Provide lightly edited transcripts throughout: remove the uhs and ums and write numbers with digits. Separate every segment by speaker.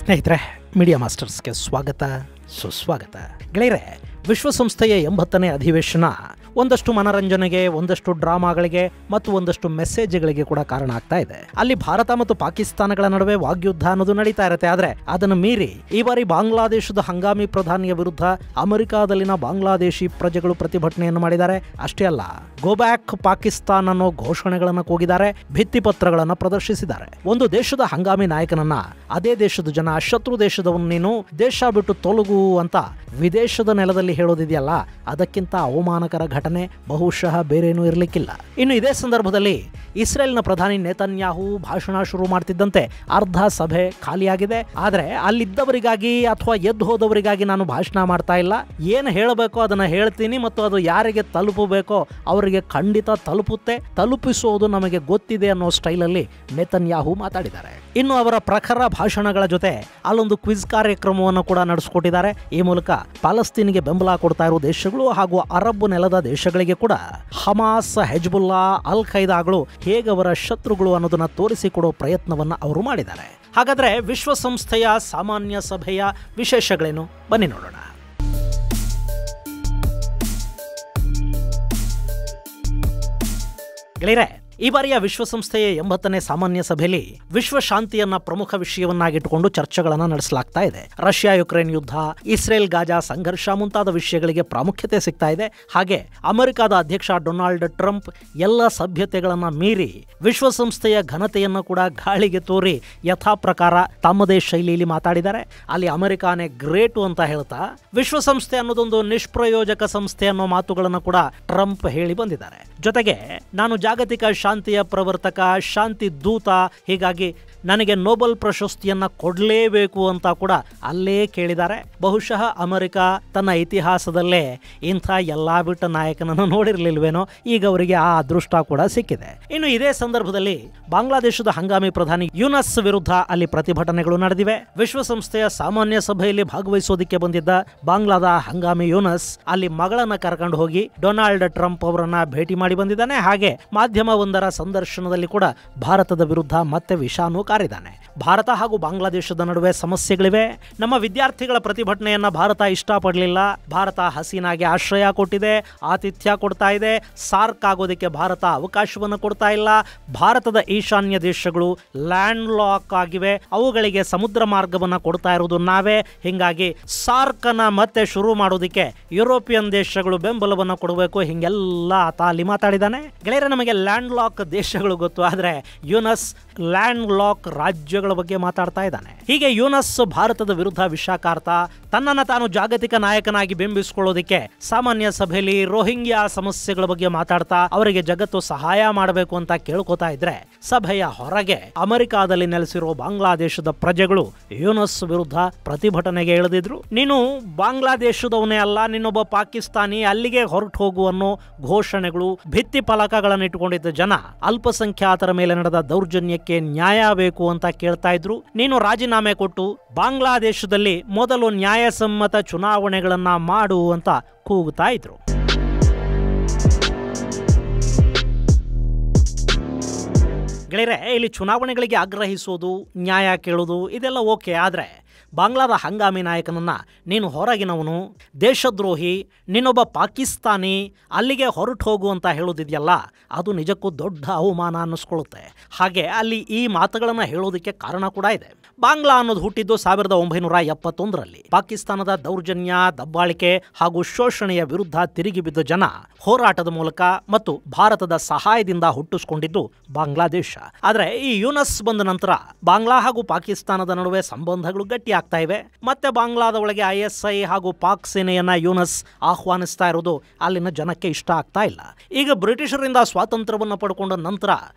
Speaker 1: ಸ್ನೇಹಿತರೆ, ಮೀಡಿಯಾ ಮಾಸ್ಟರ್ಸ್ಗೆ ಸ್ವಾಗತ ಸುಸ್ವಾಗತ. ಗೆಳೆಯರೆ, ವಿಶ್ವಸಂಸ್ಥೆಯ 80ನೇ ಅಧಿವೇಶನ ಒಂದಷ್ಟು ಮನರಂಜನೆಗೆ, ಒಂದಷ್ಟು ಡ್ರಾಮಾಗಳಿಗೆ ಮತ್ತು ಒಂದಷ್ಟು ಮೆಸೇಜ್ಗಳಿಗೆ ಕೂಡ ಕಾರಣ ಆಗ್ತಾ ಇದೆ. ಅಲ್ಲಿ ಭಾರತ ಮತ್ತು ಪಾಕಿಸ್ತಾನಗಳ ನಡುವೆ ವಾಗ್ಯುದ್ಧ ಅನ್ನೋದು ನಡೀತಾ ಇರುತ್ತೆ. ಆದರೆ ಅದನ್ನು ಮೀರಿ ಈ ಬಾರಿ ಬಾಂಗ್ಲಾದೇಶದ ಹಂಗಾಮಿ ಪ್ರಧಾನಿಯ ವಿರುದ್ಧ ಅಮೆರಿಕಾದಲ್ಲಿನ ಬಾಂಗ್ಲಾದೇಶಿ ಪ್ರಜೆಗಳು ಪ್ರತಿಭಟನೆಯನ್ನು ಮಾಡಿದ್ದಾರೆ. ಅಷ್ಟೇ ಅಲ್ಲ, ಗೋ ಬ್ಯಾಕ್ ಪಾಕಿಸ್ತಾನ್ ಅನ್ನೋ ಘೋಷಣೆಗಳನ್ನು ಕೂಗಿದ್ದಾರೆ, ಭಿತ್ತಿಪತ್ರಗಳನ್ನು ಪ್ರದರ್ಶಿಸಿದ್ದಾರೆ. ಒಂದು ದೇಶದ ಹಂಗಾಮಿ ನಾಯಕನನ್ನ ಅದೇ ದೇಶದ ಜನ ಶತ್ರು ದೇಶದವನು ನೀನು ದೇಶ ಬಿಟ್ಟು ತೊಲಗು ಅಂತ ವಿದೇಶದ ನೆಲದಲ್ಲಿ ಹೇಳೋದಿದೆಯಲ್ಲ, ಅದಕ್ಕಿಂತ ಅವಮಾನಕರ ಘಟನೆ ಬಹುಶಃ ಬೇರೇನೂ ಇರಲಿಕ್ಕಿಲ್ಲ. ಇನ್ನು ಇದೇ ಸಂದರ್ಭದಲ್ಲಿ ಇಸ್ರೇಲ್ನ ಪ್ರಧಾನಿ ನೇತನ್ಯಾಹು ಭಾಷಣ ಶುರು ಮಾಡ್ತಿದ್ದಂತೆ ಅರ್ಧ ಸಭೆ ಖಾಲಿಯಾಗಿದೆ. ಆದರೆ ಅಲ್ಲಿದ್ದವರಿಗಾಗಿ ಅಥವಾ ಎದ್ದು ಹೋದವರಿಗಾಗಿ ನಾನು ಭಾಷಣ ಮಾಡ್ತಾ ಇಲ್ಲ. ಏನು ಹೇಳಬೇಕೋ ಅದನ್ನ ಹೇಳ್ತೀನಿ ಮತ್ತು ಅದು ಯಾರಿಗೆ ತಲುಪಬೇಕೋ ಅವರಿಗೆ ಖಂಡಿತ ತಲುಪುತ್ತೆ, ತಲುಪಿಸೋದು ನಮಗೆ ಗೊತ್ತಿದೆ ಅನ್ನೋ ಸ್ಟೈಲಲ್ಲಿ ನೇತನ್ಯಾಹು ಮಾತಾಡಿದ್ದಾರೆ. ಇನ್ನು ಅವರ ಪ್ರಖರ ಭಾಷಣಗಳ ಜೊತೆ ಅಲ್ಲೊಂದು ಕ್ವಿಜ್ ಕಾರ್ಯಕ್ರಮವನ್ನು ಕೂಡ ನಡೆಸಿಕೊಟ್ಟಿದ್ದಾರೆ. ಈ ಮೂಲಕ ಪಾಲಸ್ತೀನಿಗೆ ಬೆಂಬಲ ಕೊಡ್ತಾ ಇರುವ ದೇಶಗಳು ಹಾಗೂ ಅರಬ್ ನೆಲದ ದೇಶಗಳಿಗೆ ಕೂಡ ಹಮಾಸ್, ಹೆಜ್ಬುಲ್ಲಾ, ಅಲ್ ಖೈದಾಗಳು ಹೇಗೆ ಅವರ ಶತ್ರುಗಳು ಅನ್ನೋದನ್ನ ತೋರಿಸಿಕೊಡೋ ಪ್ರಯತ್ನವನ್ನ ಅವರು ಮಾಡಿದ್ದಾರೆ. ಹಾಗಾದ್ರೆ ವಿಶ್ವಸಂಸ್ಥೆಯ ಸಾಮಾನ್ಯ ಸಭೆಯ ವಿಶೇಷಗಳೇನು? ಬನ್ನಿ ನೋಡೋಣ. ಗೆಳೆಯರೆ, ಈ ಬಾರಿಯ ವಿಶ್ವಸಂಸ್ಥೆಯ 80ನೇ ಸಾಮಾನ್ಯ ಸಭೆಯಲ್ಲಿ ವಿಶ್ವ ಶಾಂತಿಯನ್ನ ಪ್ರಮುಖ ವಿಷಯವನ್ನಾಗಿಟ್ಟುಕೊಂಡು ಚರ್ಚೆಗಳನ್ನು ನಡೆಸಲಾಗ್ತಾ ಇದೆ. ರಷ್ಯಾ ಯುಕ್ರೇನ್ ಯುದ್ಧ, ಇಸ್ರೇಲ್ ಗಾಜಾ ಸಂಘರ್ಷ ಮುಂತಾದ ವಿಷಯಗಳಿಗೆ ಪ್ರಾಮುಖ್ಯತೆ ಸಿಗ್ತಾ ಇದೆ. ಹಾಗೆ ಅಮೆರಿಕದ ಅಧ್ಯಕ್ಷ ಡೊನಾಲ್ಡ್ ಟ್ರಂಪ್ ಎಲ್ಲ ಸಭ್ಯತೆಗಳನ್ನ ಮೀರಿ ವಿಶ್ವಸಂಸ್ಥೆಯ ಘನತೆಯನ್ನು ಕೂಡ ಗಾಳಿಗೆ ತೋರಿ ಯಥಾ ಪ್ರಕಾರ ತಮ್ಮದೇ ಶೈಲಿಯಲ್ಲಿ ಮಾತಾಡಿದ್ದಾರೆ. ಅಲ್ಲಿ ಅಮೆರಿಕಾನೇ ಗ್ರೇಟು ಅಂತ ಹೇಳ್ತಾ ವಿಶ್ವಸಂಸ್ಥೆ ಅನ್ನೋದೊಂದು ನಿಷ್ಪ್ರಯೋಜಕ ಸಂಸ್ಥೆ ಅನ್ನೋ ಮಾತುಗಳನ್ನು ಕೂಡ ಟ್ರಂಪ್ ಹೇಳಿ ಬಂದಿದ್ದಾರೆ. ಜೊತೆಗೆ ನಾನು ಜಾಗತಿಕ ಶಾಂತಿಯ ಪ್ರವರ್ತಕ, ಶಾಂತಿ ದೂತ, ಹೀಗಾಗಿ ನನಗೆ ನೊಬೆಲ್ ಪ್ರಶಸ್ತಿಯನ್ನ ಕೊಡಲೇಬೇಕು ಅಂತ ಕೂಡ ಅಲ್ಲೇ ಕೇಳಿದ್ದಾರೆ. ಬಹುಶಃ ಅಮೆರಿಕ ತನ್ನ ಇತಿಹಾಸದಲ್ಲೇ ಇಂಥ ಎಲ್ಲಾ ಬಿಟ್ಟ ನಾಯಕನನ್ನು ನೋಡಿರಲಿಲ್ವೇನೋ, ಈಗ ಅವರಿಗೆ ಆ ಅದೃಷ್ಟ ಕೂಡ ಸಿಕ್ಕಿದೆ. ಇನ್ನು ಇದೇ ಸಂದರ್ಭದಲ್ಲಿ ಬಾಂಗ್ಲಾದೇಶದ ಹಂಗಾಮಿ ಪ್ರಧಾನಿ ಯೂನಸ್ ವಿರುದ್ಧ ಅಲ್ಲಿ ಪ್ರತಿಭಟನೆಗಳು ನಡೆದಿವೆ. ವಿಶ್ವಸಂಸ್ಥೆಯ ಸಾಮಾನ್ಯ ಸಭೆಯಲ್ಲಿ ಭಾಗವಹಿಸೋದಕ್ಕೆ ಬಂದಿದ್ದ ಬಾಂಗ್ಲಾದ ಹಂಗಾಮಿ ಯೂನಸ್ ಅಲ್ಲಿ ಮಗಳನ್ನ ಕರ್ಕೊಂಡು ಹೋಗಿ ಡೊನಾಲ್ಡ್ ಟ್ರಂಪ್ ಅವರನ್ನ ಭೇಟಿ ಮಾಡಿ ಬಂದಿದ್ದಾನೆ. ಹಾಗೆ ಮಾಧ್ಯಮವೊಂದರ ಸಂದರ್ಶನದಲ್ಲಿ ಕೂಡ ಭಾರತದ ವಿರುದ್ಧ ಮತ್ತೆ ವಿಷಾನು ಕಾರಿದ್ದಾನೆ. ಭಾರತ ಹಾಗೂ ಬಾಂಗ್ಲಾದೇಶದ ನಡುವೆ ಸಮಸ್ಯೆಗಳಿವೆ. ನಮ್ಮ ವಿದ್ಯಾರ್ಥಿಗಳ ಪ್ರತಿಭಟನೆಯನ್ನ ಭಾರತ ಇಷ್ಟಪಡಲಿಲ್ಲ. ಭಾರತ ಹಸೀನಾಗೆ ಆಶ್ರಯ ಕೊಟ್ಟಿದೆ, ಆತಿಥ್ಯ ಕೊಡ್ತಾ ಇದೆ. ಸಾರ್ಕ್ ಆಗೋದಕ್ಕೆ ಭಾರತ ಅವಕಾಶವನ್ನು ಕೊಡ್ತಾ ಇಲ್ಲ. ಭಾರತದ ಈಶಾನ್ಯ ದೇಶಗಳು ಲ್ಯಾಂಡ್ ಲಾಕ್ ಆಗಿವೆ, ಅವುಗಳಿಗೆ ಸಮುದ್ರ ಮಾರ್ಗವನ್ನು ಕೊಡ್ತಾ ಇರೋದು ನಾವೇ. ಹೀಗಾಗಿ ಸಾರ್ಕ್ ಅನ್ನ ಮತ್ತೆ ಶುರು ಮಾಡೋದಕ್ಕೆ ಯುರೋಪಿಯನ್ ದೇಶಗಳು ಬೆಂಬಲವನ್ನು ಕೊಡಬೇಕು. ಹಿಂಗೆಲ್ಲ ಆತ ಅಲ್ಲಿ ಮಾತಾಡಿದ್ದಾನೆ. ಗೆಳೆಯರೆ, ನಮಗೆ ಲ್ಯಾಂಡ್ ಲಾಕ್ ದೇಶಗಳು ಗೊತ್ತು, ಆದ್ರೆ ಯೂನಸ್ ಲ್ಯಾಂಡ್ ಲಾಕ್ ರಾಜ್ಯಗಳ ಬಗ್ಗೆ ಮಾತಾಡ್ತಾ ಇದ್ದಾನೆ. ಹೀಗೆ ಯೂನಸ್ ಭಾರತದ ವಿರುದ್ಧ ವಿಷಾಕಾರ್ತ, ತನ್ನನ್ನು ತಾನು ಜಾಗತಿಕ ನಾಯಕನಾಗಿ ಬಿಂಬಿಸಿಕೊಳ್ಳೋದಕ್ಕೆ ಸಾಮಾನ್ಯ ಸಭೆಯಲ್ಲಿ ರೋಹಿಂಗ್ಯಾ ಸಮಸ್ಯೆಗಳ ಬಗ್ಗೆ ಮಾತಾಡ್ತಾ ಅವರಿಗೆ ಜಗತ್ತು ಸಹಾಯ ಮಾಡಬೇಕು ಅಂತ ಕೇಳ್ಕೊತಾ ಇದ್ರೆ, ಸಭೆಯ ಹೊರಗೆ ಅಮೆರಿಕಾದಲ್ಲಿ ನೆಲೆಸಿರೋ ಬಾಂಗ್ಲಾದೇಶದ ಪ್ರಜೆಗಳು ಯೂನಸ್ ವಿರುದ್ಧ ಪ್ರತಿಭಟನೆಗೆ ಇಳಿದಿದ್ರು. ನೀನು ಬಾಂಗ್ಲಾದೇಶದವನೇ ಅಲ್ಲ, ನೀನೊಬ್ಬ ಪಾಕಿಸ್ತಾನಿ, ಅಲ್ಲಿಗೆ ಹೊರಟು ಹೋಗು ಅನ್ನೋ ಘೋಷಣೆಗಳು, ಭಿತ್ತಿ ಫಲಕಗಳನ್ನು ಇಟ್ಟುಕೊಂಡಿದ್ದ ಜನ ಅಲ್ಪಸಂಖ್ಯಾತರ ಮೇಲೆ ನಡೆದ ದೌರ್ಜನ್ಯಕ್ಕೆ ನ್ಯಾಯ ಬೇಕು ಅಂತ ಕೇಳ್ತಾ ಇದ್ರು. ನೀನು ರಾಜೀನಾಮೆ ಕೊಟ್ಟು ಬಾಂಗ್ಲಾದೇಶದಲ್ಲಿ ಮೊದಲು ನ್ಯಾಯಸಮ್ಮತ ಚುನಾವಣೆಗಳನ್ನ ಮಾಡು ಅಂತ ಕೂಗುತ್ತಾ ಇದ್ರು. ಗೆಳೆಯರೆ, ಇಲ್ಲಿ ಚುನಾವಣೆಗಳಿಗೆ ಆಗ್ರಹಿಸೋದು, ನ್ಯಾಯ ಕೇಳೋದು ಇದೆಲ್ಲ ಓಕೆ. ಆದರೆ ಬಾಂಗ್ಲಾದ ಹಂಗಾಮಿ ನಾಯಕನನ್ನ ನೀನು ಹೊರಗಿನವನು, ದೇಶದ್ರೋಹಿ, ನೀನೊಬ್ಬ ಪಾಕಿಸ್ತಾನಿ, ಅಲ್ಲಿಗೆ ಹೊರಟು ಹೋಗು ಅಂತ ಹೇಳೋದಿದೆಯಲ್ಲ, ಅದು ನಿಜಕ್ಕೂ ದೊಡ್ಡ ಅವಮಾನ ಅನ್ನಿಸ್ಕೊಳ್ಳುತ್ತೆ. ಹಾಗೆ ಅಲ್ಲಿ ಈ ಮಾತುಗಳನ್ನು ಹೇಳೋದಕ್ಕೆ ಕಾರಣ ಕೂಡ ಇದೆ. ಬಾಂಗ್ಲಾ ಅನ್ನೋದು ಹುಟ್ಟಿದ್ದು 1971ರಲ್ಲಿ. ಪಾಕಿಸ್ತಾನದ ದೌರ್ಜನ್ಯ, ದಬ್ಬಾಳಿಕೆ ಹಾಗೂ ಶೋಷಣೆಯ ವಿರುದ್ಧ ತಿರುಗಿ ಬಿದ್ದ ಜನ ಹೋರಾಟದ ಮೂಲಕ ಮತ್ತು ಭಾರತದ ಸಹಾಯದಿಂದ ಹುಟ್ಟಿಸ್ಕೊಂಡಿದ್ದು ಬಾಂಗ್ಲಾದೇಶ. ಆದರೆ ಈ ಯೂನಸ್ ಬಂದ ನಂತರ ಬಾಂಗ್ಲಾ ಹಾಗೂ ಪಾಕಿಸ್ತಾನದ ನಡುವೆ ಸಂಬಂಧಗಳು ಗಟ್ಟಿ ಆಗ್ತಾ ಇವೆ. ಮತ್ತೆ ಬಾಂಗ್ಲಾದ ಒಳಗೆ ISI ಹಾಗೂ ಪಾಕ್ ಸೇನೆಯನ್ನ ಯೂನಸ್ ಆಹ್ವಾನಿಸ್ತಾ ಇರೋದು ಅಲ್ಲಿನ ಜನಕ್ಕೆ ಇಷ್ಟ ಆಗ್ತಾ ಇಲ್ಲ. ಈಗ ಬ್ರಿಟಿಷರಿಂದ ಸ್ವಾತಂತ್ರ್ಯವನ್ನು ಪಡ್ಕೊಂಡ ನಂತರ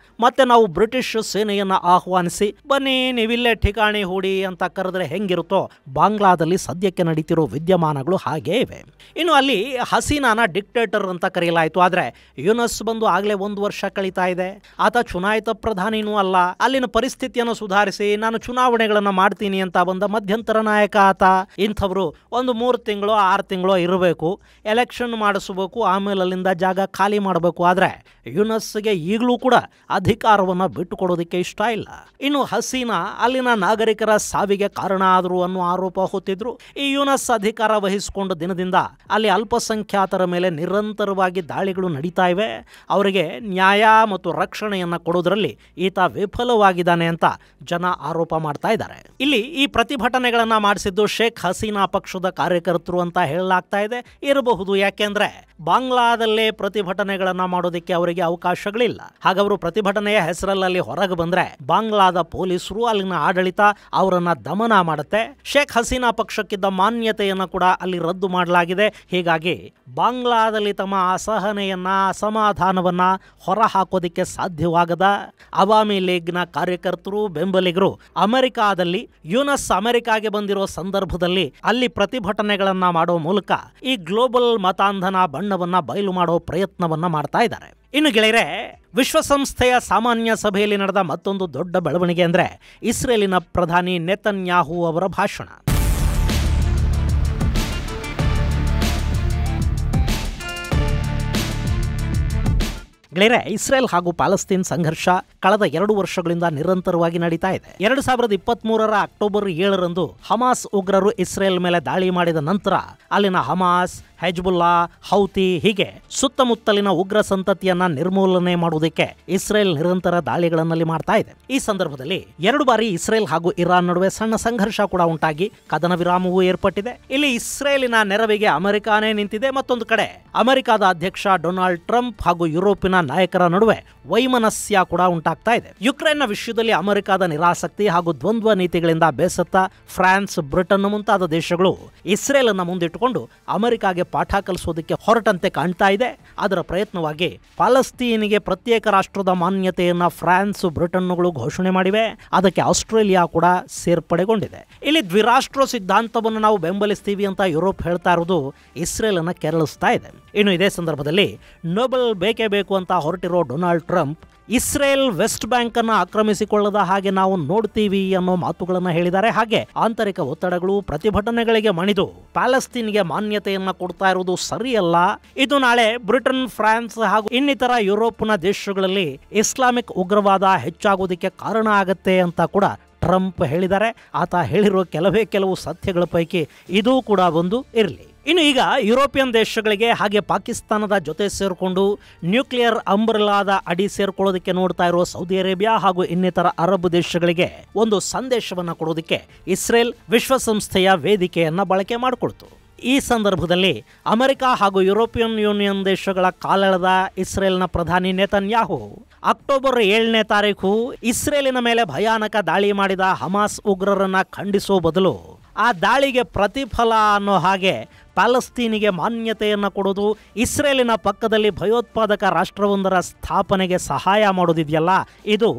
Speaker 1: ಮತ್ತೆ ನಾವು ಬ್ರಿಟಿಷ್ ಸೇನೆಯನ್ನ ಆಹ್ವಾನಿಸಿ ಬನ್ನಿ ನೀವಿಲ್ಲೇ ಠಿಕಾಣಿ ಹೂಡಿ ಅಂತ ಕರೆದ್ರೆ ಹೆಂಗಿರುತ್ತೋ, ಬಾಂಗ್ಲಾದಲ್ಲಿ ಸದ್ಯಕ್ಕೆ ನಡೀತಿರೋ ವಿದ್ಯಮಾನಗಳು ಹಾಗೇ ಇವೆ. ಇನ್ನು ಅಲ್ಲಿ ಹಸೀನಾನ ಡಿಕ್ಟೇಟರ್ ಅಂತ ಕರೆಯಲಾಯಿತು. ಆದರೆ ಯೂನಸ್ ಬಂದು ಆಗಲೇ 1 ವರ್ಷ ಕಳೀತಾ ಇದೆ. ಆತ ಚುನಾಯಿತ ಪ್ರಧಾನಿನೂ ಅಲ್ಲ. ಅಲ್ಲಿನ ಪರಿಸ್ಥಿತಿಯನ್ನು ಸುಧಾರಿಸಿ ನಾನು ಚುನಾವಣೆಗಳನ್ನು ಮಾಡ್ತೀನಿ ಅಂತ ಬಂದ ಮಧ್ಯಂತರ ನಾಯಕ ಆತ. ಇಂಥವ್ರು ಒಂದು 3 ತಿಂಗಳು 6 ತಿಂಗಳು ಇರಬೇಕು, ಎಲೆಕ್ಷನ್ ಮಾಡಿಸಬೇಕು, ಆಮೇಲೆ ಅಲ್ಲಿಂದ ಜಾಗ ಖಾಲಿ ಮಾಡಬೇಕು. ಆದರೆ ಯೂನಸ್ಗೆ ಈಗಲೂ ಕೂಡ ಅಧಿಕಾರವನ್ನು ಬಿಟ್ಟುಕೊಡೋದಕ್ಕೆ ಇಷ್ಟ ಇಲ್ಲ. ಇನ್ನು ಹಸೀನಾ ಅಲ್ಲಿನ ನಾಗರಿಕರ ಸಾವಿಗೆ ಕಾರಣ ಆದರು ಅನ್ನೋ ಆರೋಪ ಹೊತ್ತಿದ್ರು. ಈ ಯೂನಸ್ ಅಧಿಕಾರ ವಹಿಸಿಕೊಂಡ ದಿನದಿಂದ ಅಲ್ಲಿ ಅಲ್ಪಸಂಖ್ಯಾತರ ಮೇಲೆ ನಿರಂತರವಾಗಿ ದಾಳಿಗಳು ನಡೀತಾ ಇವೆ. ಅವರಿಗೆ ನ್ಯಾಯ ಮತ್ತು ರಕ್ಷಣೆಯನ್ನು ಕೊಡೋದ್ರಲ್ಲಿ ಈತ ವಿಫಲವಾಗಿದ್ದಾನೆ ಅಂತ ಜನ ಆರೋಪ ಮಾಡ್ತಾ ಇದ್ದಾರೆ. ಇಲ್ಲಿ ಈ ಪ್ರತಿಭಟನೆಗಳನ್ನ ಮಾಡಿಸಿದ್ದು ಶೇಖ್ ಹಸೀನಾ ಪಕ್ಷದ ಕಾರ್ಯಕರ್ತರು ಅಂತ ಹೇಳಲಾಗ್ತಾ ಇದೆ. ಇರಬಹುದು, ಯಾಕೆಂದ್ರೆ ಬಾಂಗ್ಲಾದಲ್ಲೇ ಪ್ರತಿಭಟನೆಗಳನ್ನ ಮಾಡೋದಕ್ಕೆ ಅವರಿಗೆ ಅವಕಾಶಗಳಿಲ್ಲ. ಹಾಗವರು ಪ್ರತಿಭಟನೆಯ ಹೆಸರಲ್ಲಿ ಹೊರಗೆ ಬಂದ್ರೆ ಬಾಂಗ್ಲಾದ ಪೊಲೀಸರು, ಅಲ್ಲಿನ ಆಡಳಿತ ಅವರನ್ನ ದಮನ ಮಾಡುತ್ತೆ. ಶೇಖ್ ಹಸೀನಾ ಪಕ್ಷಕ್ಕಿದ್ದ ಮಾನ್ಯತೆಯನ್ನು ಕೂಡ ಅಲ್ಲಿ ರದ್ದು ಮಾಡಲಾಗಿದೆ. ಹೀಗಾಗಿ ಬಾಂಗ್ಲಾದಲ್ಲಿ ತಮ್ಮ ಅಸಹನೆಯನ್ನ, ಅಸಮಾಧಾನವನ್ನ ಹೊರ ಹಾಕೋದಿಕ್ಕೆ ಸಾಧ್ಯವಾಗದ ಅವಾಮಿ ಲೀಗ್ನ ಕಾರ್ಯಕರ್ತರು, ಬೆಂಬಲಿಗರು ಅಮೆರಿಕಾದಲ್ಲಿ ಯೂನಸ್ ಅಮೆರಿಕಾಗೆ ಬಂದಿರೋ ಸಂದರ್ಭದಲ್ಲಿ ಅಲ್ಲಿ ಪ್ರತಿಭಟನೆಗಳನ್ನ ಮಾಡೋ ಮೂಲಕ ಈ ಗ್ಲೋಬಲ್ ಮತಾಂಧನ ಬಣ್ಣವನ್ನ ಬಯಲು ಮಾಡೋ ಪ್ರಯತ್ನವನ್ನ ಮಾಡ್ತಾ ಇದ್ದಾರೆ. ಇನ್ನು ಗೆಳೆಯರೆ, ವಿಶ್ವಸಂಸ್ಥೆಯ ಸಾಮಾನ್ಯ ಸಭೆಯಲ್ಲಿ ನಡೆದ ಮತ್ತೊಂದು ದೊಡ್ಡ ಬೆಳವಣಿಗೆ ಅಂದ್ರೆ ಇಸ್ರೇಲಿನ ಪ್ರಧಾನಿ ನೆತನ್ಯಾಹು ಅವರ ಭಾಷಣ. ಗೆಳೆಯರೆ, ಇಸ್ರೇಲ್ ಹಾಗೂ ಪ್ಯಾಲೆಸ್ತೈನ್ ಸಂಘರ್ಷ ಕಳೆದ 2 ವರ್ಷಗಳಿಂದ ನಿರಂತರವಾಗಿ ನಡೀತಾ ಇದೆ. 2023 ಅಕ್ಟೋಬರ್ 7 ಹಮಾಸ್ ಉಗ್ರರು ಇಸ್ರೇಲ್ ಮೇಲೆ ದಾಳಿ ಮಾಡಿದ ನಂತರ ಅಲ್ಲಿನ ಹಮಾಸ್, ಹೆಜ್ಬುಲ್ಲಾ, ಹೌತಿ ಹೀಗೆ ಸುತ್ತಮುತ್ತಲಿನ ಉಗ್ರ ಸಂತತಿಯನ್ನ ನಿರ್ಮೂಲನೆ ಮಾಡುವುದಕ್ಕೆ ಇಸ್ರೇಲ್ ನಿರಂತರ ದಾಳಿಗಳನ್ನಲ್ಲಿ ಮಾಡ್ತಾ ಇದೆ. ಈ ಸಂದರ್ಭದಲ್ಲಿ 2 ಬಾರಿ ಇಸ್ರೇಲ್ ಹಾಗೂ ಇರಾನ್ ನಡುವೆ ಸಣ್ಣ ಸಂಘರ್ಷ ಕೂಡ ಉಂಟಾಗಿ ಕದನ ವಿರಾಮವೂ ಏರ್ಪಟ್ಟಿದೆ. ಇಲ್ಲಿ ಇಸ್ರೇಲಿನ ನೆರವಿಗೆ ಅಮೆರಿಕಾನೇ ನಿಂತಿದೆ. ಮತ್ತೊಂದು ಕಡೆ ಅಮೆರಿಕದ ಅಧ್ಯಕ್ಷ ಡೊನಾಲ್ಡ್ ಟ್ರಂಪ್ ಹಾಗೂ ಯುರೋಪಿನ ನಾಯಕರ ನಡುವೆ ವೈಮನಸ್ಯ ಕೂಡ ಉಂಟಾಗ್ತಾ ಇದೆ. ಯುಕ್ರೇನ್ನ ವಿಷಯದಲ್ಲಿ ಅಮೆರಿಕದ ನಿರಾಸಕ್ತಿ ಹಾಗೂ ದ್ವಂದ್ವ ನೀತಿಗಳಿಂದ ಬೇಸತ್ತ ಫ್ರಾನ್ಸ್, ಬ್ರಿಟನ್ ಮುಂತಾದ ದೇಶಗಳು ಇಸ್ರೇಲ್ ಅನ್ನು ಮುಂದಿಟ್ಟುಕೊಂಡು ಅಮೆರಿಕಾಗೆ ಪಾಠ ಕಲಿಸೋದಕ್ಕೆ ಹೊರಟಂತೆ ಕಾಣ್ತಾ ಇದೆ. ಅದರ ಪ್ರಯತ್ನವಾಗಿ ಪಾಲಸ್ತೀನಿಗೆ ಪ್ರತ್ಯೇಕ ರಾಷ್ಟ್ರದ ಮಾನ್ಯತೆಯನ್ನ ಫ್ರಾನ್ಸ್, ಬ್ರಿಟನ್ಗಳು ಘೋಷಣೆ ಮಾಡಿವೆ. ಅದಕ್ಕೆ ಆಸ್ಟ್ರೇಲಿಯಾ ಕೂಡ ಸೇರ್ಪಡೆಗೊಂಡಿದೆ. ಇಲ್ಲಿ ದ್ವಿರಾಷ್ಟ್ರ ಸಿದ್ಧಾಂತವನ್ನು ನಾವು ಬೆಂಬಲಿಸ್ತೀವಿ ಅಂತ ಯುರೋಪ್ ಹೇಳ್ತಾ ಇರೋದು ಇಸ್ರೇಲ್ ಅನ್ನ ಕೆರಳಿಸ್ತಾ ಇದೆ. ಇನ್ನು ಇದೇ ಸಂದರ್ಭದಲ್ಲಿ ನೊಬೆಲ್ ಬೇಕೇ ಬೇಕು ಅಂತ ಹೊರಟಿರೋ Donald Trump Israel West Bank ಅನ್ನು ಆಕ್ರಮಿಸಿಕೊಳ್ಳದ ಹಾಗೆ ನಾವು ನೋಡ್ತೀವಿ ಅನ್ನೋ ಮಾತುಗಳನ್ನು ಹೇಳಿದ್ದಾರೆ. ಹಾಗೆ ಆಂತರಿಕ ಒತ್ತಡಗಳು, ಪ್ರತಿಭಟನೆಗಳಿಗೆ ಮಣಿದು ಪ್ಯಾಲೆಸ್ತೀನ್ಗೆ ಮಾನ್ಯತೆಯನ್ನ ಕೊಡ್ತಾ ಇರುವುದು ಸರಿಯಲ್ಲ. ಇದು ನಾಳೆ ಬ್ರಿಟನ್, ಫ್ರಾನ್ಸ್ ಹಾಗೂ ಇನ್ನಿತರ ಯುರೋಪ್ನ ದೇಶಗಳಲ್ಲಿ ಇಸ್ಲಾಮಿಕ್ ಉಗ್ರವಾದ ಹೆಚ್ಚಾಗೋದಕ್ಕೆ ಕಾರಣ ಆಗತ್ತೆ ಅಂತ ಕೂಡ ಟ್ರಂಪ್ ಹೇಳಿದ್ದಾರೆ. ಆತ ಹೇಳಿರೋ ಕೆಲವು ಸತ್ಯಗಳ ಪೈಕಿ ಇದೂ ಕೂಡ ಒಂದು ಇರಲಿ. ಇನ್ನು ಈಗ ಯುರೋಪಿಯನ್ ದೇಶಗಳಿಗೆ ಹಾಗೆ ಪಾಕಿಸ್ತಾನದ ಜೊತೆ ಸೇರಿಕೊಂಡು ನ್ಯೂಕ್ಲಿಯರ್ ಅಂಬ್ರೆಲಾದ ಅಡಿ ಸೇರ್ಕೊಳ್ಳೋದಕ್ಕೆ ನೋಡ್ತಾ ಇರೋ ಸೌದಿ ಅರೇಬಿಯಾ ಹಾಗೂ ಇನ್ನಿತರ ಅರಬ್ ದೇಶಗಳಿಗೆ ಒಂದು ಸಂದೇಶವನ್ನು ಕೊಡೋದಕ್ಕೆ ಇಸ್ರೇಲ್ ವಿಶ್ವಸಂಸ್ಥೆಯ ವೇದಿಕೆಯನ್ನ ಬಳಕೆ ಮಾಡಿಕೊಳ್ತು. ಈ ಸಂದರ್ಭದಲ್ಲಿ ಅಮೆರಿಕ ಹಾಗೂ ಯುರೋಪಿಯನ್ ಯೂನಿಯನ್ ದೇಶಗಳ ಕಾಲೆಳೆದ ಇಸ್ರೇಲ್ನ ಪ್ರಧಾನಿ ನೆತನ್ಯಾಹು ಅಕ್ಟೋಬರ್ 7 ಇಸ್ರೇಲಿನ ಮೇಲೆ ಭಯಾನಕ ದಾಳಿ ಮಾಡಿದ ಹಮಾಸ್ ಉಗ್ರರನ್ನ ಖಂಡಿಸೋ ಬದಲು ಆ ದಾಳಿಗೆ ಪ್ರತಿಫಲ ಅನ್ನೋ ಹಾಗೆ ಪ್ಯಾಲೆಸ್ತೀನಿಗೆ ಮಾನ್ಯತೆಯನ್ನು ಕೊಡೋದು, ಇಸ್ರೇಲಿನ ಪಕ್ಕದಲ್ಲಿ ಭಯೋತ್ಪಾದಕ ರಾಷ್ಟ್ರವೊಂದರ ಸ್ಥಾಪನೆಗೆ ಸಹಾಯ ಮಾಡೋದಿದೆಯಲ್ಲ, ಇದು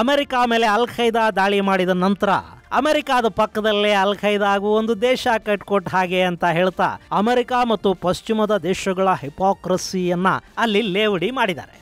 Speaker 1: ಅಮೆರಿಕ ಮೇಲೆ ಅಲ್ ಖೈದಾ ದಾಳಿ ಮಾಡಿದ ನಂತರ ಅಮೆರಿಕಾದ ಪಕ್ಕದಲ್ಲೇ ಅಲ್ ಖೈದಾಗೂ ಒಂದು ದೇಶ ಕಟ್ಕೊಟ್ಟ ಹಾಗೆ ಅಂತ ಹೇಳ್ತಾ ಅಮೆರಿಕ ಮತ್ತು ಪಶ್ಚಿಮದ ದೇಶಗಳ ಹಿಪಾಕ್ರಸಿಯನ್ನ ಅಲ್ಲಿ ಲೇವಡಿ ಮಾಡಿದ್ದಾರೆ.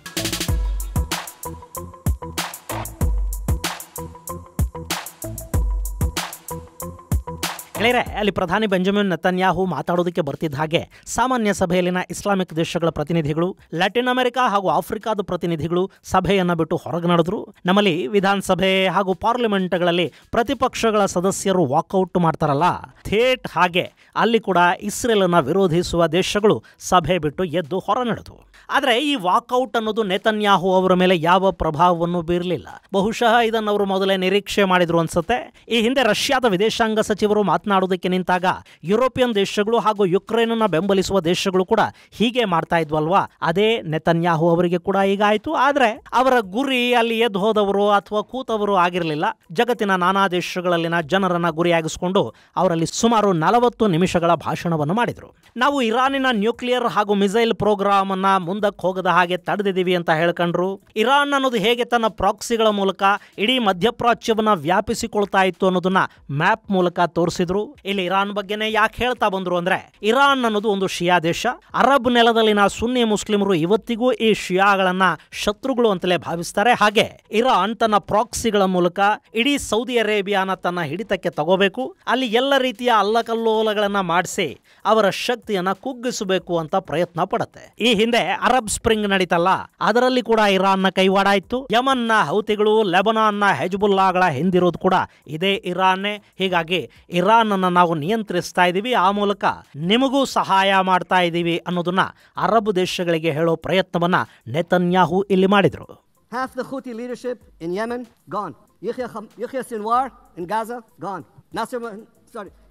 Speaker 1: ಅಲ್ಲಿ ಪ್ರಧಾನಿ ಬೆಂಜಮಿನ್ ನೆತನ್ಯಾಹು ಮಾತಾಡೋದಕ್ಕೆ ಬರ್ತಿದ್ದ ಹಾಗೆ ಸಾಮಾನ್ಯ ಸಭೆಯಲ್ಲಿನ ಇಸ್ಲಾಮಿಕ್ ದೇಶಗಳ ಪ್ರತಿನಿಧಿಗಳು, ಲ್ಯಾಟಿನ್ ಅಮೆರಿಕ ಹಾಗೂ ಆಫ್ರಿಕಾದ ಪ್ರತಿನಿಧಿಗಳು ಸಭೆಯನ್ನ ಬಿಟ್ಟು ಹೊರಗೆ ನಡೆದ್ರು. ನಮ್ಮಲ್ಲಿ ವಿಧಾನಸಭೆ ಹಾಗೂ ಪಾರ್ಲಿಮೆಂಟ್ಗಳಲ್ಲಿ ಪ್ರತಿಪಕ್ಷಗಳ ಸದಸ್ಯರು ವಾಕೌಟ್ ಮಾಡ್ತಾರಲ್ಲ, ಥೇಟ್ ಹಾಗೆ ಅಲ್ಲಿ ಕೂಡ ಇಸ್ರೇಲ್ ಅನ್ನ ವಿರೋಧಿಸುವ ದೇಶಗಳು ಸಭೆ ಬಿಟ್ಟು ಎದ್ದು ಹೊರ ನಡೆದು. ಆದರೆ ಈ ವಾಕೌಟ್ ಅನ್ನೋದು ನೆತನ್ಯಾಹು ಅವರ ಮೇಲೆ ಯಾವ ಪ್ರಭಾವವನ್ನು ಬೀರಲಿಲ್ಲ. ಬಹುಶಃ ಇದನ್ನು ಅವರು ಮೊದಲೇ ನಿರೀಕ್ಷೆ ಮಾಡಿದ್ರು ಅನ್ಸುತ್ತೆ. ಈ ಹಿಂದೆ ರಷ್ಯಾದ ವಿದೇಶಾಂಗ ಸಚಿವರು ಮಾತನಾಡೋದಕ್ಕೆ ನಿಂತಾಗ ಯುರೋಪಿಯನ್ ದೇಶಗಳು ಹಾಗೂ ಯುಕ್ರೇನನ್ನ ಬೆಂಬಲಿಸುವ ದೇಶಗಳು ಕೂಡ ಹೀಗೆ ಮಾಡ್ತಾ ಇದ್ವಲ್ವಾ, ಅದೇ ನೆತನ್ಯಾಹು ಅವರಿಗೆ ಕೂಡ ಈಗ ಆಯ್ತು. ಆದ್ರೆ ಅವರ ಗುರಿ ಅಲ್ಲಿ ಎದ್ದು ಹೋದವರು ಅಥವಾ ಕೂತವರು ಆಗಿರಲಿಲ್ಲ. ಜಗತ್ತಿನ ನಾನಾ ದೇಶಗಳಲ್ಲಿನ ಜನರನ್ನ ಗುರಿಯಾಗಿಸಿಕೊಂಡು ಅವರಲ್ಲಿ ಸುಮಾರು 40 ನಿಮಿಷಗಳ ಭಾಷಣವನ್ನು ಮಾಡಿದ್ರು. ನಾವು ಇರಾನಿನ ನ್ಯೂಕ್ಲಿಯರ್ ಹಾಗೂ ಮಿಸೈಲ್ ಪ್ರೋಗ್ರಾಮ್ ಅನ್ನ ಮುಂದಕ್ಕೆ ಹೋಗದ ಹಾಗೆ ತಡೆದಿದ್ದೀವಿ ಅಂತ ಹೇಳ್ಕೊಂಡ್ರು. ಇರಾನ್ ಅನ್ನೋದು ಹೇಗೆ ತನ್ನ ಪ್ರಾಕ್ಸಿಗಳ ಮೂಲಕ ಇಡೀ ಮಧ್ಯಪ್ರಾಚ್ಯವನ್ನ ವ್ಯಾಪಿಸಿಕೊಳ್ತಾ ಇತ್ತು ಅನ್ನೋದನ್ನ ಮ್ಯಾಪ್ ಮೂಲಕ ತೋರಿಸಿದ್ರು. ಬಂದ್ರು. ಇಲ್ಲಿ ಇರಾನ್ ಬಗ್ಗೆನೇ ಯಾಕೆ ಹೇಳ್ತಾ ಬಂದ್ರು ಅಂದ್ರೆ, ಇರಾನ್ ಅನ್ನೋದು ಒಂದು ಶಿಯಾ ದೇಶ. ಅರಬ್ ನೆಲದಲ್ಲಿನ ಸುನ್ನಿ ಮುಸ್ಲಿಮರು ಇವತ್ತಿಗೂ ಈ ಶಿಯಾಗಳನ್ನ ಶತ್ರುಗಳು ಅಂತಲೇ ಭಾವಿಸ್ತಾರೆ. ಹಾಗೆ ಇರಾನ್ ತನ್ನ ಪ್ರಾಕ್ಸಿಗಳ ಮೂಲಕ ಇಡೀ ಸೌದಿ ಅರೇಬಿಯಾನ ತನ್ನ ಹಿಡಿತಕ್ಕೆ ತಗೋಬೇಕು, ಅಲ್ಲಿ ಎಲ್ಲ ರೀತಿಯ ಅಲ್ಲಕಲ್ಲೋಲಗಳನ್ನ ಮಾಡಿಸಿ ಅವರ ಶಕ್ತಿಯನ್ನ ಕುಗ್ಗಿಸಬೇಕು ಅಂತ ಪ್ರಯತ್ನ ಪಡುತ್ತೆ. ಈ ಹಿಂದೆ ಅರಬ್ ಸ್ಪ್ರಿಂಗ್ ನಡೀತಲ್ಲ, ಅದರಲ್ಲಿ ಕೂಡ ಇರಾನ್ನ ಕೈವಾಡ ಇತ್ತು. ಯಮನ್ನ ಹೌತಿಗಳು, ಲೆಬನಾನ್ನ ಹೆಜ್ಬುಲ್ಲಾಗಳ ಹಿಂದಿರೋದು ಕೂಡ ಇದೇ ಇರಾನ್ನೇ. ಹೀಗಾಗಿ ಇರಾನ್ ಅನ್ನ ನಾವು ನಿಯಂತ್ರಿಸ್ತಾ ಇದೀವಿ, ಆ ಮೂಲಕ ನಿಮಗೂ ಸಹಾಯ ಮಾಡ್ತಾ ಇದೀವಿ ಅನ್ನೋದನ್ನ ಅರಬ್ ದೇಶಗಳಿಗೆ ಹೇಳೋ ಪ್ರಯತ್ನವನ್ನ ನೆತನ್ಯಾಹು ಇಲ್ಲಿ ಮಾಡಿದ್ರು.
Speaker 2: Half the Houthi leadership in Yemen gone. Yahya Sinwar in Gaza gone.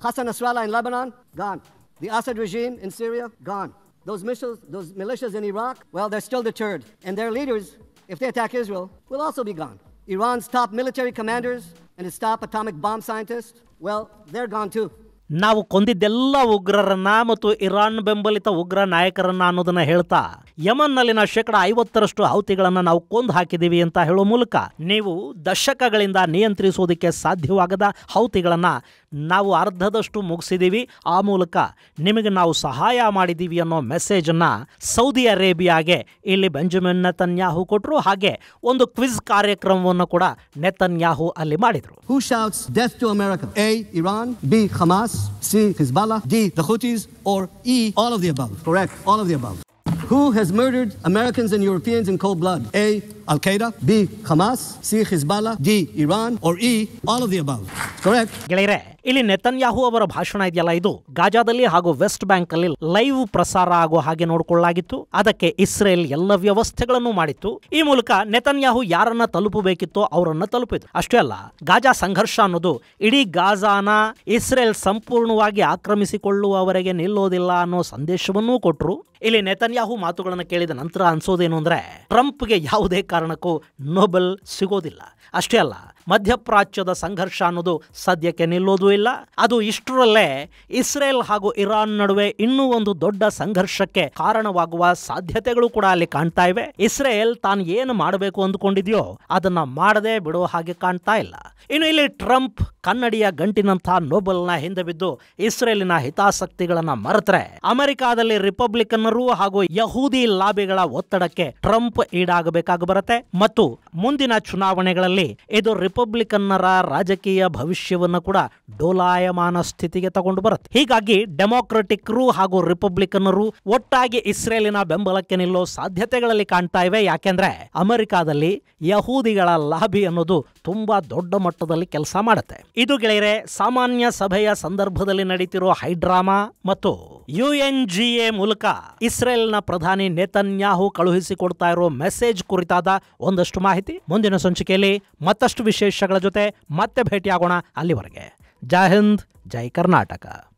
Speaker 2: Hassan Nasrallah in Lebanon gone. The Assad regime in Syria gone. Those militias in Iraq, well, they're still deterred, and their leaders, if they attack Israel, will also be gone. Iran's top military commanders and its top atomic bomb scientists, well, they're gone too.
Speaker 1: ನಾವು ಕೊಂದಿದ್ದೆಲ್ಲ ಉಗ್ರರನ್ನ ಮತ್ತು Iran ಬೆಂಬಲಿತ ಉಗ್ರ ನಾಯಕರನ್ನ ಅನ್ನೋದನ್ನ ಹೇಳ್ತಾ, ಯಮನ್ನಲ್ಲಿನ 50% ಹೌತಿಗಳನ್ನ ನಾವು ಕೊಂದು ಹಾಕಿದೀವಿ ಅಂತ ಹೇಳೋ ಮೂಲಕ ನೀವು ದಶಕಗಳಿಂದ ನಿಯಂತ್ರಿಸೋದಕ್ಕೆ ಸಾಧ್ಯವಾಗದ ಹೌತಿಗಳನ್ನ ನಾವು ಅರ್ಧದಷ್ಟು ಮುಗಿಸಿದೀವಿ, ಆ ಮೂಲಕ ನಿಮಗೆ ನಾವು ಸಹಾಯ ಮಾಡಿದೀವಿ ಅನ್ನೋ ಮೆಸೇಜ್ ಅನ್ನ ಸೌದಿ ಅರೇಬಿಯಾಗೆ ಇಲ್ಲಿ ಬೆಂಜಮಿನ್ ನೆತನ್ಯಾಹು ಕೊಟ್ಟರು. ಹಾಗೆ ಒಂದು ಕ್ವಿಜ್ ಕಾರ್ಯಕ್ರಮವನ್ನು ಕೂಡ ನೆತನ್ಯಾಹು ಅಲ್ಲಿ ಮಾಡಿದ್ರು.
Speaker 2: Who shouts death to America? A. Iran, B. Hamas, C. Hezbollah, D. the Houthis, or E. all of the above? Correct, all of the above. Who has murdered Americans and Europeans in cold blood? A. Al-Qaeda, B. Hamas, C. Hezbollah, D. Iran, or E. all of the above? Correct.
Speaker 1: ಗೆಳೆಯರೆ, ಇಲ್ಲಿ Netanyahu ಅವರ ಭಾಷಣ ಇದೆಯಲ್ಲ, ಇದು ಗಾಜಾದಲ್ಲಿ ಹಾಗೂ West bank ಅಲ್ಲಿ live ಪ್ರಸಾರ ಆಗೋ ಹಾಗೆ ನೋಡಿಕೊಳ್ಳಲಾಗಿತ್ತು. ಅದಕ್ಕೆ ಇಸ್ರೇಲ್ ಎಲ್ಲ ವ್ಯವಸ್ಥೆಗಳನ್ನು ಮಾಡಿತ್ತು. ಈ ಮೂಲಕ ನೆತನ್ಯಾಹು ಯಾರನ್ನ ತಲುಪಬೇಕಿತ್ತೋ ಅವರನ್ನ ತಲುಪಿದ್ರು. ಅಷ್ಟೇ ಅಲ್ಲ, ಗಾಜಾ ಸಂಘರ್ಷ ಅನ್ನೋದು ಇಡೀ ಗಾಜಾನ ಇಸ್ರೇಲ್ ಸಂಪೂರ್ಣವಾಗಿ ಆಕ್ರಮಿಸಿಕೊಳ್ಳುವವರೆಗೆ ನಿಲ್ಲೋದಿಲ್ಲ ಅನ್ನೋ ಸಂದೇಶವನ್ನೂ ಕೊಟ್ಟರು. ಇಲ್ಲಿ ನೆತನ್ಯಾಹು ಮಾತುಗಳನ್ನು ಕೇಳಿದ ನಂತರ ಅನ್ಸೋದೇನು ಅಂದ್ರೆ, ಟ್ರಂಪ್ಗೆ ಯಾವುದೇ ಕಾರಣಕ್ಕೂ ನೊಬೆಲ್ ಸಿಗೋದಿಲ್ಲ. ಅಷ್ಟೇ ಅಲ್ಲ, ಮಧ್ಯಪ್ರಾಚ್ಯದ ಸಂಘರ್ಷ ಅನ್ನೋದು ಸದ್ಯಕ್ಕೆ ನಿಲ್ಲೋದು ಇಲ್ಲ. ಅದು ಇಷ್ಟರಲ್ಲೇ ಇಸ್ರೇಲ್ ಹಾಗೂ ಇರಾನ್ ನಡುವೆ ಇನ್ನೂ ಒಂದು ದೊಡ್ಡ ಸಂಘರ್ಷಕ್ಕೆ ಕಾರಣವಾಗುವ ಸಾಧ್ಯತೆಗಳು ಕೂಡ ಅಲ್ಲಿ ಕಾಣ್ತಾ ಇವೆ. ಇಸ್ರೇಲ್ ತಾನು ಏನು ಮಾಡಬೇಕು ಅಂದುಕೊಂಡಿದೆಯೋ ಅದನ್ನ ಮಾಡದೆ ಬಿಡೋ ಹಾಗೆ ಕಾಣ್ತಾ ಇಲ್ಲ. ಇನ್ನು ಇಲ್ಲಿ ಟ್ರಂಪ್ ಕನ್ನಡಿಯ ಗಂಟಿನಂಥ ನೊಬೆಲ್ನ ಹಿಂದೆ ಬಿದ್ದು ಇಸ್ರೇಲಿನ ಹಿತಾಸಕ್ತಿಗಳನ್ನ ಮರೆತರೆ ಅಮೆರಿಕಾದಲ್ಲಿ ರಿಪಬ್ಲಿಕನ್ನರು ಹಾಗೂ ಯಹೂದಿ ಲಾಬಿಗಳ ಒತ್ತಡಕ್ಕೆ ಟ್ರಂಪ್ ಈಡಾಗಬೇಕಾಗಿ ಬರುತ್ತೆ ಮತ್ತು ಮುಂದಿನ ಚುನಾವಣೆಗಳಲ್ಲಿ ಇದು ರಿಪಬ್ಲಿಕನ್ನರ ರಾಜಕೀಯ ಭವಿಷ್ಯವನ್ನು ಕೂಡ ಡೋಲಾಯಮಾನ ಸ್ಥಿತಿಗೆ ತಗೊಂಡು ಬರುತ್ತೆ. ಹೀಗಾಗಿ ಡೆಮೊಕ್ರೆಟಿಕ್ರು ಹಾಗೂ ರಿಪಬ್ಲಿಕನ್ನರು ಒಟ್ಟಾಗಿ ಇಸ್ರೇಲಿನ ಬೆಂಬಲಕ್ಕೆ ನಿಲ್ಲೋ ಸಾಧ್ಯತೆಗಳಲ್ಲಿ ಕಾಣ್ತಾ ಇವೆ. ಯಾಕೆಂದ್ರೆ ಅಮೆರಿಕಾದಲ್ಲಿ ಯಹೂದಿಗಳ ಲಾಬಿ ಅನ್ನೋದು ತುಂಬಾ ದೊಡ್ಡ ಮಟ್ಟದಲ್ಲಿ ಕೆಲಸ ಮಾಡುತ್ತೆ. ಇದು ಗೆಳೆಯರೆ, ಸಾಮಾನ್ಯ ಸಭೆಯ ಸಂದರ್ಭದಲ್ಲಿ ನಡೀತಿರೋ ಹೈಡ್ರಾಮಾ ಮತ್ತು UNGA ಮೂಲಕ ಇಸ್ರೇಲ್ನ ಪ್ರಧಾನಿ ನೆತನ್ಯಾಹು ಕಳುಹಿಸಿಕೊಡ್ತಾ ಇರೋ ಮೆಸೇಜ್ ಕುರಿತಾದ ಒಂದಷ್ಟು ಮಾಹಿತಿ. ಮುಂದಿನ ಸಂಚಿಕೆಯಲ್ಲಿ ಮತ್ತಷ್ಟು ವಿಶೇಷಗಳ ಜೊತೆ ಮತ್ತೆ ಭೇಟಿಯಾಗೋಣ. ಅಲ್ಲಿವರೆಗೆ ಜೈ ಹಿಂದ್, ಜೈ ಕರ್ನಾಟಕ.